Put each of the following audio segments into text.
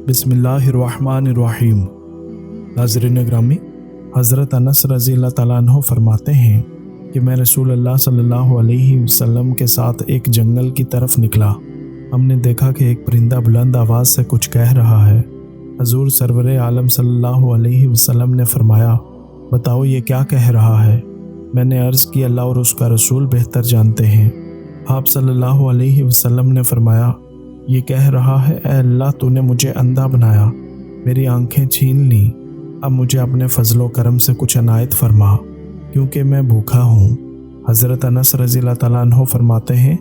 बिस्मिल्लाहिर्रहमानिर्रहीम। नाज़रीन ग्रामी, हज़रत अनस रज़ी अल्लाह ताला अन्हु फरमाते हैं कि मैं रसूल अल्लाह सल्लल्लाहु अलैहि वसल्लम के साथ एक जंगल की तरफ निकला। हमने देखा कि एक परिंदा बुलंद आवाज़ से कुछ कह रहा है। हजूर सरवर आलम सल्लल्लाहु अलैहि वसल्लम ने फरमाया, बताओ ये क्या कह रहा है। मैंने अर्ज़ की, अल्लाह और उसका रसूल बेहतर जानते हैं। आप सल्लल्लाहु अलैहि वसल्लम ने फरमाया, ये कह रहा है, ऐ अल्लाह तूने मुझे अंधा बनाया, मेरी आंखें छीन ली, अब मुझे अपने फजलो करम से कुछ अनायत फरमा, क्योंकि मैं भूखा हूँ। हज़रत अनस रज़ी अल्लाह ताला अन्हु फरमाते हैं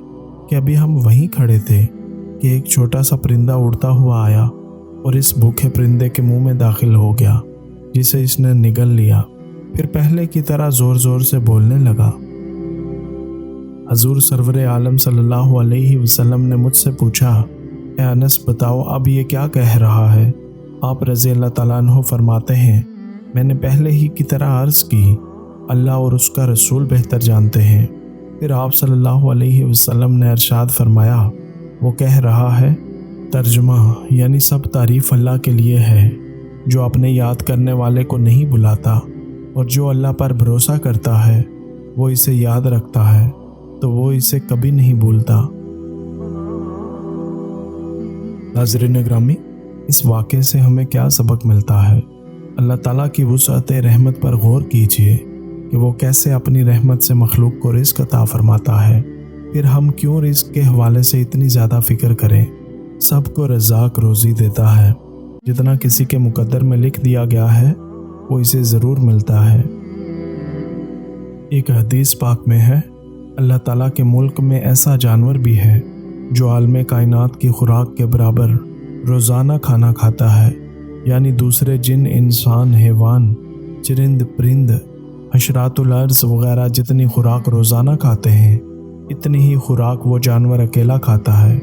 कि अभी हम वहीं खड़े थे कि एक छोटा सा परिंदा उड़ता हुआ आया और इस भूखे परिंदे के मुंह में दाखिल हो गया, जिसे इसने निगल लिया। फिर पहले की तरह ज़ोर ज़ोर से बोलने लगा। हजूर सरवर आलम सल्लल्लाहु अलैहि वसल्लम ने मुझसे पूछा, ए अनस बताओ अब ये क्या कह रहा है। आप रज़ी अल्लाह ताला अन्हु फरमाते हैं, मैंने पहले ही की तरह अर्ज़ की, अल्लाह और उसका रसूल बेहतर जानते हैं। फिर आप सल्लल्लाहु अलैहि वसल्लम ने इरशाद फरमाया, वो कह रहा है, तर्जुमा यानी सब तारीफ़ अल्लाह के लिए है, जो अपने याद करने वाले को नहीं बुलाता, और जो अल्लाह पर भरोसा करता है वो इसे याद रखता है तो वो इसे कभी नहीं भूलता। नाज़रीन ग्रामी, इस वाक़े से हमें क्या सबक मिलता है। अल्लाह ताला की वुसअत रहमत पर गौर कीजिए कि वो कैसे अपनी रहमत से मखलूक को रिज़्क़ अता फरमाता है। फिर हम क्यों रिज़्क़ के हवाले से इतनी ज़्यादा फ़िक्र करें। सबको रज़ाक रोज़ी देता है, जितना किसी के मुकद्दर में लिख दिया गया है वो इसे ज़रूर मिलता है। एक हदीस पाक में है, अल्लाह ताला के मुल्क में ऐसा जानवर भी है जो आलम कायनात की खुराक के बराबर रोज़ाना खाना खाता है, यानी दूसरे जिन, इंसान, हैवान, चरिंद परिंद, हशरातुल अर्ज़ वगैरह जितनी खुराक रोज़ाना खाते हैं, इतनी ही खुराक वो जानवर अकेला खाता है।